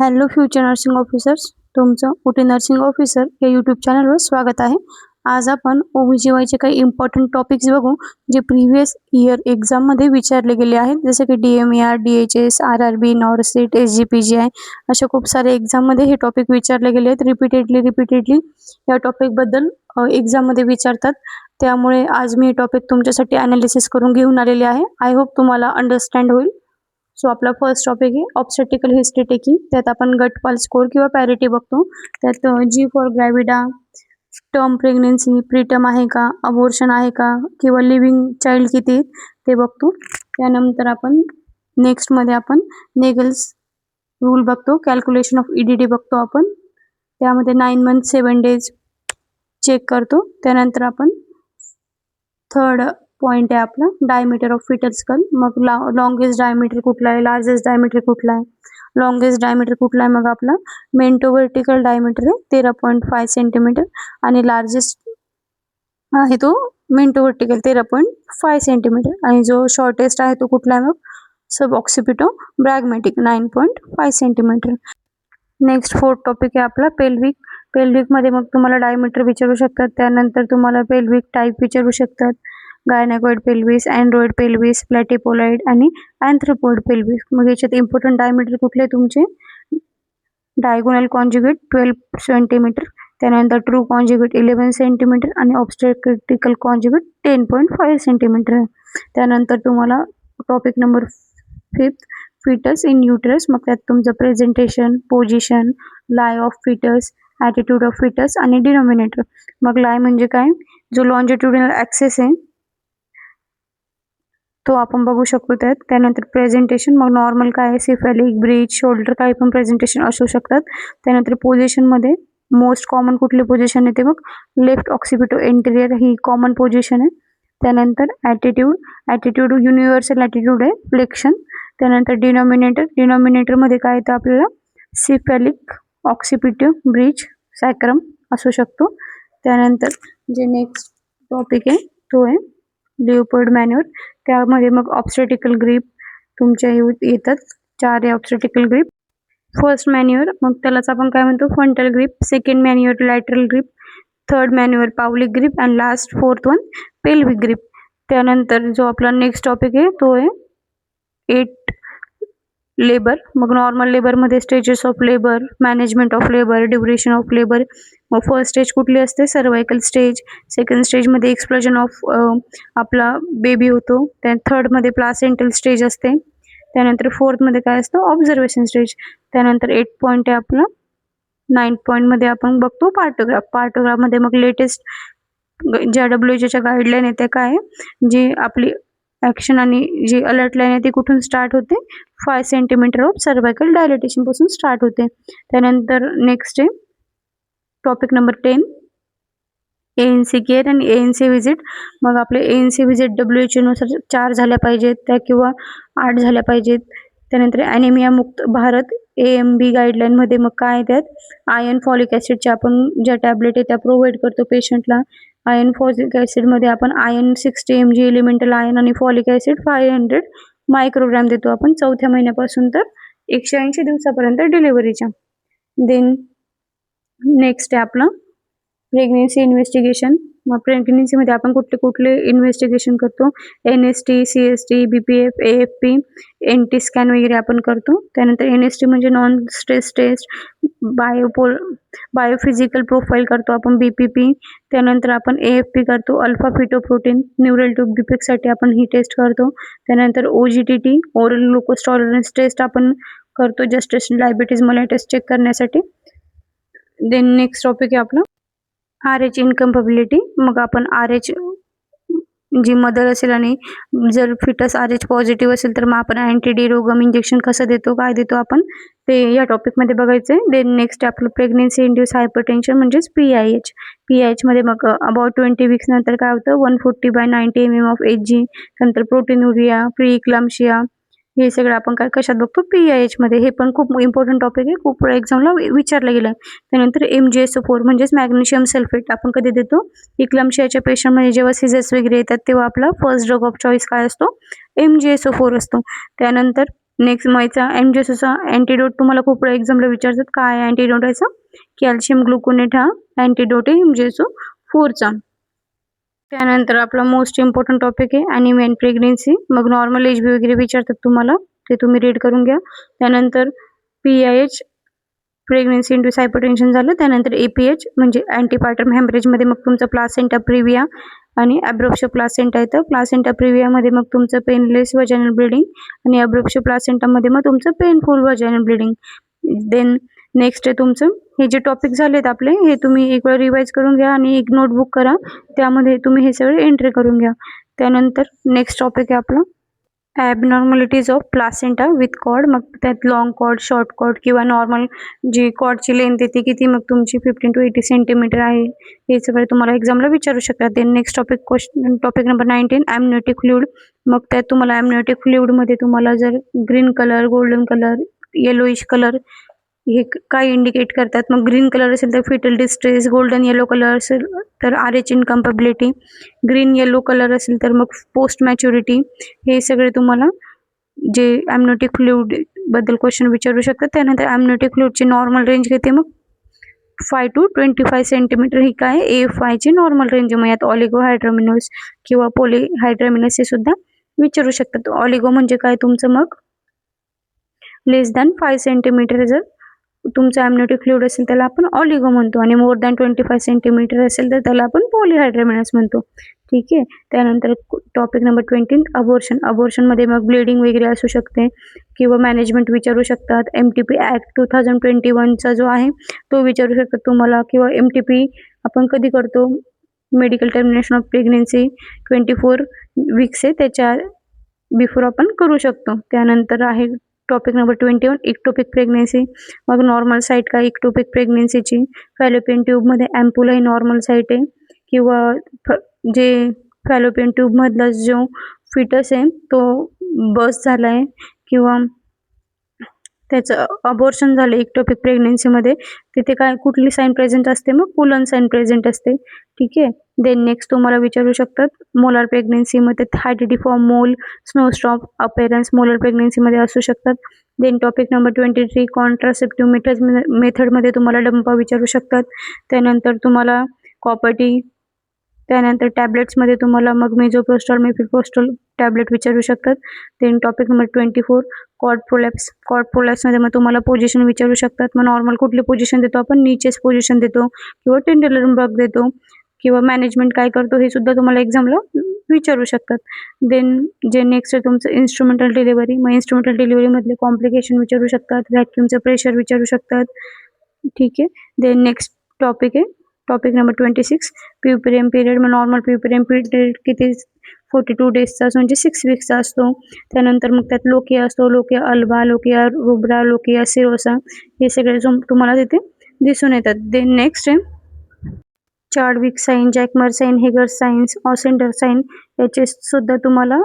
Hello future nursing officers, तुमचं ओटी nursing officer या यूट्यूब चॅनलवर स्वागत आहे. आज आपण OBGYचे काही इम्पॉर्टंट टॉपिक्स बघू जे प्रिव्हियस इयर एक्झाममध्ये विचारले गेले आहेत. जसे की DMER, DHS, RRB, नॉर्सेट, SGPGI अशा खूप सारे एक्झाममध्ये हे टॉपिक विचारले गेले आहेत. रिपीटेडली या टॉपिकबद्दल एक्झाममध्ये विचारतात. त्यामुळे आज मी हे टॉपिक तुमच्यासाठी ॲनालिसिस करून घेऊन आलेले आहे. आय होप तुम्हाला अंडरस्टँड होईल. सो आपला फर्स्ट टॉपिक आहे ऑब्स्टेटिकल हिस्ट्री टेकिंग. त्यात आपण गटपाल स्कोर किंवा पॅरिटी बघतो. त्यात G for gravida, term pregnancy, preterm आहे का, अबॉर्शन आहे का किंवा लिव्हिंग चाइल्ड किती ते बघतो. त्यानंतर आपण नेक्स्टमध्ये आपण नेगल्स रूल बघतो. कॅल्क्युलेशन ऑफ EDD बघतो आपण. त्यामध्ये 9 मंथ 7 डेज चेक करतो. त्यानंतर आपण थर्ड पॉइंट आहे आपला डायमीटर ऑफ फिटल स्कल. मग लॉंगेस्ट डायमीटर कुठला आहे, लार्जेस्ट डायमीटर कुठला आहे. लॉंगेस्ट डायमीटर कुठला आहे मग आपला मेंटो व्हर्टिकल डायमीटर आहे 13.5 सेंटीमीटर आणि लार्जेस्ट आहे तो मेंटो व्हर्टिकल 13.5 सेंटीमीटर आणि जो शॉर्टेस्ट आहे तो कुठला आहे मग सब ऑक्सिपिटो ब्रॅगमॅटिक 9.5 सेंटीमीटर. नेक्स्ट फोर्थ टॉपिक आहे आपला पेल्विक. पेल्विकमध्ये मग तुम्हाला डायमीटर विचारू शकतात. त्यानंतर तुम्हाला पेल्विक टाईप विचारू शकतात. Gynaecoid pelvis, android pelvis, platypelloid आणि अँथ्रोपॉइड पेल्विस. मग याच्यात इम्पॉर्टंट डायमीटर कुठले तुमचे डायगोनल कॉन्जुगेट 12 सेंटीमीटर, त्यानंतर ट्रू कॉन्जुगेट 11 सेंटीमीटर आणि ऑब्स्टेट्रिकल कॉन्जुगेट 10.5 सेंटीमीटर आहे. त्यानंतर तुम्हाला topic number 5 foetus in uterus. मग त्यात तुमचं presentation, position, lie of foetus, attitude of foetus आणि डिनॉमिनेटर. मग लाय म्हणजे काय, जो लॉन्जिट्युडिनल ॲक्सेस आहे तो आपण बघू शकतो त्यात. त्यानंतर प्रेझेंटेशन मग नॉर्मल काय आहे, सिफॅलिक, ब्रीच, शोल्डर काही पण प्रेझेंटेशन असू शकतात. त्यानंतर पोझिशनमध्ये मोस्ट कॉमन कुठली पोझिशन आहे ते मग लेफ्ट ऑक्सिपिटो एंटेरियर ही कॉमन पोझिशन आहे. त्यानंतर ॲटिट्यूड युनिव्हर्सल ॲटिट्यूड आहे फ्लेक्शन. त्यानंतर डिनॉमिनेटरमध्ये काय येतं आपल्याला सिफॅलिक, ऑक्सिपिटो, ब्रीच, सॅक्रम असू शकतो. त्यानंतर जे नेक्स्ट टॉपिक आहे तो आहे लिओपोल्ड मॅन्युअर. त्यामध्ये मग ऑब्स्टेटिकल ग्रीप तुमच्या येतात 4 आहे ऑब्स्टेटिकल ग्रीप. फर्स्ट मॅन्युअर मग त्यालाच आपण काय म्हणतो frontal grip, second manoeuvre lateral grip, third manoeuvre Pawlik grip and last fourth one pelvic grip. त्यानंतर जो आपला नेक्स्ट टॉपिक आहे तो आहे 8 लेबर. मग नॉर्मल लेबरमध्ये stages of labour, management of labour, duration of labour. मग फर्स्ट स्टेज कुठली असते सर्वायकल स्टेज, सेकंड स्टेजमध्ये एक्सप्लोजन ऑफ आपला बेबी होतो, त्या थर्डमध्ये प्लासेंटल स्टेज असते, त्यानंतर फोर्थमध्ये काय असतं ऑब्झर्वेशन स्टेज. त्यानंतर 8 पॉईंट आहे आपला. 9 पॉईंटमध्ये आपण बघतो पार्टोग्राफमध्ये मग लेटेस्ट ज्या WHO गाईडलाईन आहे त्या काय आहे, जी आपली ॲक्शन आणि जी अलर्ट लाईन आहे ती कुठून स्टार्ट होते 5 सेंटीमीटर ऑफ सर्वायकल डायलेटेशन पासून स्टार्ट होते. त्यानंतर नेक्स्ट आहे टॉपिक नंबर 10 ANC केअर आणि ANC व्हिजिट. मग आपले ANC व्हिजिट WHO नुसार 4 झाल्या पाहिजेत त्या किंवा 8 झाल्या पाहिजेत. त्यानंतर ॲनिमिया मुक्त भारत AMB गाईडलाईनमध्ये मग काय त्यात आयर्न फॉलिक ॲसिडच्या आपण ज्या टॅबलेट आहे त्या प्रोव्हाइड करतो पेशंटला. आयर्न फॉलिक ॲसिडमध्ये आपण आयर्न 60 mg एलिमेंटल आयर्न आणि फॉलिक ॲसिड 500 मायक्रोग्रॅम देतो आपण 4थ्या महिन्यापासून तर 180 दिवसापर्यंत डिलिव्हरीच्या. देन नेक्स्ट आहे आपलं प्रेग्नेन्सी इन्व्हेस्टिगेशन. मग प्रेग्नेन्सीमध्ये आपण कुठले इन्व्हेस्टिगेशन करतो NST, CST, BPF, AFP, NT scan वगैरे आपण करतो. त्यानंतर NST म्हणजे non stress test, biophysical profile करतो आपण BPP. त्यानंतर आपण AFP करतो अल्फा फिटोप्रोटीन, न्यूरल ट्यूब डिफेक्टसाठी आपण ही टेस्ट करतो. त्यानंतर OGTT oral glucose tolerance test आपण करतो जस्टेशन डायबिटीज मेलिटस चेक करण्यासाठी. देन नेक्स्ट टॉपिक आहे आपलं RH इनकम्पॅबिलिटी. मग आपण RH जी मदर असेल आणि जर फिटस RH पॉझिटिव्ह असेल तर मग आपण अँटीडिरोगम इंजेक्शन कसं देतो काय देतो आपण ते या टॉपिकमध्ये बघायचं आहे. देन नेक्स्ट आपलं प्रेग्नेन्सी इंड्यूस हायपरटेन्शन म्हणजेच PIH मध्ये मग अबाउट 20 वीक्स नंतर काय होतं 140/90 mm ऑफ HG, नंतर प्रोटीनुरिया, प्री इक्लाम्शिया हे सगळं आपण काय कशात बघतो PIH मध्ये. हे पण खूप इम्पॉर्टंट टॉपिक आहे, खूप एक्झामला विचारलं गेलं. त्यानंतर MgSO4 म्हणजेच मॅग्नेशियम सल्फेट आपण कधी देतो इक्लाम्शियाच्या पेशंटमध्ये जेव्हा सिझर्स वगैरे येतात तेव्हा आपला फर्स्ट ड्रग ऑफ चॉईस काय असतो MgSO4 असतो. त्यानंतर नेक्स्ट मैचा एमजेसचा अँटीडोट तुम्हाला खूप वेळा एक्झामला विचारतात काय आहे अँटीडोट याचा. कॅल्शियम ग्लुकोनेट हा अँटीडोट आहे एमजेसो 4चा. त्यानंतर आपला मोस्ट इम्पॉर्टंट टॉपिक आहे ॲनिमिया अँड प्रेग्नन्सी. मग नॉर्मल एच बी वगैरे विचारतात तुम्हाला, ते तुम्ही रीड करून घ्या. त्यानंतर PIH प्रेग्नन्सी इंड्यूस हायपरटेन्शन झालं. त्यानंतर APH म्हणजे अँटीपार्टम हॅमरेजमध्ये मग तुमचं प्लासेंटा प्रिव्हिया आणि अब्रोप्शन प्लासेंटा येतं. प्लासेंटा प्रिव्हियामध्ये मग तुमचं पेनलेस वजायनल ब्लिडिंग आणि अब्रोप्शन प्लासेंटामध्ये मग तुमचं painful vaginal bleeding. Then next आहे तुमचं हे जे टॉपिक झालेत आपले, हे तुम्ही एक वेळ रिवाईज करून घ्या आणि एक नोटबुक करा, त्यामध्ये तुम्ही हे सगळे एंट्री करून घ्या. त्यानंतर नेक्स्ट टॉपिक आहे आपलं abnormalities of placenta with cord. मग त्यात लॉंग कॉर्ड, शॉर्ट कॉर्ड किंवा नॉर्मल जी कॉर्डची लेंथ येते किती मग तुमची 15 to 80 सेंटीमीटर आहे, हे सगळं तुम्हाला एक्झामला विचारू शकतात. Then next topic number 19 amniotic fluid. मग त्यात तुम्हाला ॲमनिओटिक फ्लुइडमध्ये तुम्हाला जर green colour, golden colour, yellowish colour हे काय इंडिकेट करतात. मग ग्रीन कलर असेल तर fetal distress, golden yellow colour असेल तर RH incompatibility, green yellow colour असेल तर मग पोस्ट मॅच्युरिटी. हे सगळे तुम्हाला जे ॲमनिओटिक फ्लुइड बद्दल क्वेश्चन विचारू शकतात. त्यानंतर ॲमनिओटिक फ्लुइडची नॉर्मल रेंज घेते मग 5 to 25 सेंटीमीटर ही काय AFIची नॉर्मल रेंज. मग यात ऑलिगोहायड्रोमिनोस किंवा पॉलीहायड्रोमिनस हे सुद्धा विचारू शकतात. ऑलिगो म्हणजे काय तुमचं मग लेस दॅन 5 सेंटीमीटर जर तुमचं ॲमनिओटिक फ्लुइड असेल त्याला आपण ऑलिगो म्हणतो, आणि मोर दॅन 25 सेंटीमीटर असेल तर त्याला आपण पॉलीहायड्रोमिनस म्हणतो. ठीक आहे. त्यानंतर टॉपिक नंबर 20 अबॉर्शन. अबॉर्शनमध्ये मग ब्लिडिंग वगैरे असू शकते किंवा मॅनेजमेंट विचारू शकतात. MTP ॲक्ट 2021चा जो आहे तो विचारू शकतात तुम्हाला, किंवा MTP आपण कधी करतो, medical termination of pregnancy 24 weeks आहे त्याच्या बिफोर आपण करू शकतो. त्यानंतर आहे टॉपिक नंबर 21 इक्टोपिक प्रेग्नन्सी. मग नॉर्मल साईट काय इक्टोपिक प्रेग्नन्सीची. फॅलोपियन ट्यूबमध्ये ॲम्पुला ही नॉर्मल साईट आहे, किंवा जे फॅलोपियन ट्यूबमधला जो फिटस आहे तो बस्ट झाला आहे किंवा त्याचं अबॉर्शन झालं इक्टोपिक प्रेग्नन्सीमध्ये, तिथे काय कुठली साईन प्रेझेंट असते, मग पुलन साईन प्रेझेंट असते. ठीक आहे. देन नेक्स्ट तुम्हाला विचारू शकतात मोलार प्रेग्नन्सीमध्ये हायडिफॉर्म मोल, स्नोस्टॉप अपेरन्स मोलर प्रेग्नन्सीमध्ये असू शकतात. देन टॉपिक नंबर 23 कॉन्ट्रासेप्टिव्ह मेथडमध्ये तुम्हाला डंपा विचारू शकतात. त्यानंतर तुम्हाला कॉपर्टी. त्यानंतर टॅबलेट्समध्ये तुम्हाला मग मेझोप्रोस्टॉल, मेफिप्रोस्टॉल टॅबलेट विचारू शकतात. Then topic number 24 cord prolapse. Cord प्रोलॅप्समध्ये मग तुम्हाला पोझिशन विचारू शकतात. मग नॉर्मल कुठली पोझिशन देतो आपण, नीचेच पोझिशन देतो किंवा टेंडरलंबर्ग देतो, किंवा मॅनेजमेंट काय करतो हे सुद्धा तुम्हाला एक्झामला विचारू शकतात. देन जे नेक्स्ट आहे तुमचं इन्स्ट्रुमेंटल डिलिव्हरी. मग इन्स्ट्रुमेंटल डिलिव्हरीमधले कॉम्प्लिकेशन विचारू शकतात, व्हॅक्यूमचं प्रेशर विचारू शकतात. ठीक आहे. देन नेक्स्ट टॉपिक आहे टॉपिक नंबर 26 प्युपेरियम पिरियड. मग नॉर्मल प्युपेरियम पिरियड किती 42 डेजचा असतो, म्हणजे 6 वीक्सचा असतो. त्यानंतर मग त्यात लोकिया असतो, lochia alba, lochia rubra, lochia serosa, हे सगळे जो तुम्हाला तिथे दिसून येतात. देन नेक्स्ट आहे Chadwick sine, जॅकमर sine, हेगर्स signs, ऑसेंडर sine, याचे सुद्धा तुम्हाला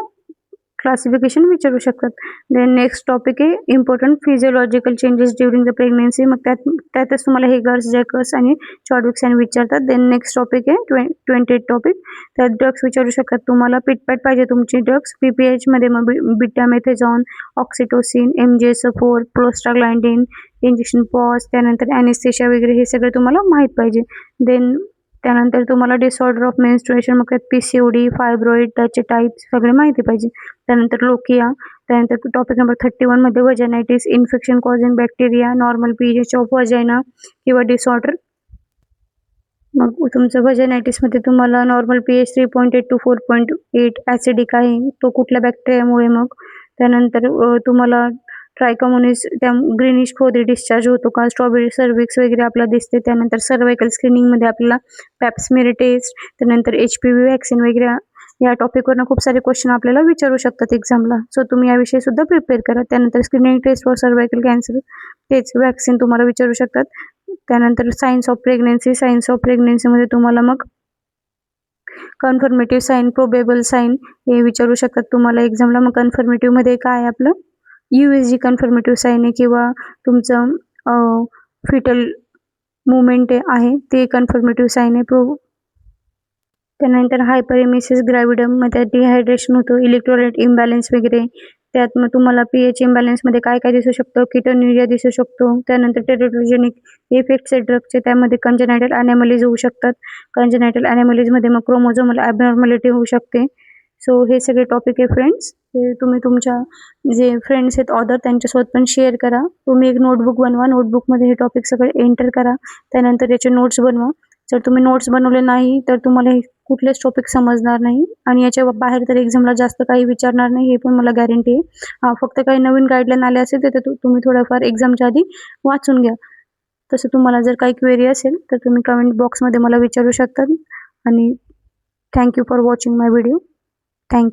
क्लासिफिकेशन विचारू शकतात. देन नेक्स्ट टॉपिक आहे important physiological changes during the pregnancy. मग त्यातच तुम्हाला हेगर्स, जॅकर्स आणि चार्डविक साईन विचारतात. देन नेक्स्ट टॉपिक आहे 28 टॉपिक. त्यात ड्रग्स विचारू शकतात तुम्हाला. पिटपॅट पाहिजे तुमची ड्रग्स. PPH मध्ये मग बीटामेथेझॉन, ऑक्सिटोसिन, MGS4, प्रोस्टाग्लँडिन, इंजेक्शन पॉज, त्यानंतर ॲनेस्थेशिया वगैरे हे सगळं तुम्हाला माहीत पाहिजे. देन त्यानंतर तुम्हाला डिसऑर्डर ऑफ मेन्स्ट्रुएशन, मग त्यात PCOD, फायब्रॉइड, त्याचे टाईप्स सगळे माहिती पाहिजे. त्यानंतर लोकिया. त्यानंतर टॉपिक नंबर 31 मध्ये vaginitis, infection causing bacteria, normal pH of vagina किंवा डिसऑर्डर. मग तुमचं वजायनायटिसमध्ये तुम्हाला नॉर्मल pH 3.8 to 4.8 ॲसिडिक आहे, तो कुठल्या बॅक्टेरियामुळे. मग त्यानंतर तुम्हाला ट्रायकोमोनिस, त्या ग्रीनिश खोदरी डिस्चार्ज होतो का, स्ट्रॉबेरी सर्विक्स वगैरे आपल्याला दिसते. त्यानंतर सर्वायकल स्क्रीनिंगमध्ये आपल्याला पॅप्समिर टेस्ट, त्यानंतर HPV वॅक्सिन वगैरे या टॉपिकवरनं खूप सारे क्वेश्चन आपल्याला विचारू शकतात एक्झामला. सो तुम्ही याविषयी सुद्धा प्रिपेअर करा. त्यानंतर screening test for cervical cancer, तेच वॅक्सिन तुम्हाला विचारू शकतात. त्यानंतर signs of pregnancy. Signs of प्रेग्नन्सीमध्ये तुम्हाला मग कन्फर्मेटिव्ह साईन, प्रोबेबल साईन हे विचारू शकतात तुम्हाला एक्झामला. मग कन्फर्मेटिव्हमध्ये काय आहे आपलं USG कन्फर्मेटिव्ह साईन आहे, किंवा तुमचं फिटल मुवमेंट आहे ते कन्फर्मेटिव्ह साईन आहे. त्यानंतर हायपरेमिसिस ग्रॅव्हिडम, मध्ये डिहायड्रेशन होतो, इलेक्ट्रोलाइट इम्बॅलन्स वगैरे, त्यात मग तुम्हाला पीएच इम्बॅलन्समध्ये काय काय दिसू शकतं, किटोन्युरिया दिसू शकतो, त्यानंतर टेरोटोजेनिक इफेक्ट्स आहेत ड्रगचे, त्यामध्ये कंजेनायटल ॲनॅमलीज होऊ शकतात. कंजेनायटल ॲनॅमलीजमध्ये मग क्रोमोझोमल ॲबनॉर्मॅलिटी होऊ शकते. सो हे सगळे टॉपिक आहे फ्रेंड्स. हे तुम्ही तुमच्या जे फ्रेंड्स आहेत ऑदर त्यांच्यासोबत पण शेअर करा. तुम्ही एक नोटबुक बनवा, नोटबुकमध्ये हे टॉपिक सगळे एंटर करा, त्यानंतर याचे नोट्स बनवा. जर तुम्ही नोट्स बनवले नाही तर तुम्हाला हे कुठलेच टॉपिक समजणार नाही आणि याच्या बाहेर तर एक्झामला जास्त काही विचारणार नाही, हे पण मला गॅरंटी आहे. फक्त काही नवीन गाईडलाईन आले असेल तर तुम्ही थोडंफार एक्झामच्या आधी वाचून घ्या. तसं तुम्हाला जर काही क्वेरी असेल तर तुम्ही कमेंट बॉक्समध्ये मला विचारू शकता. आणि thank you for watching my video. Thank you.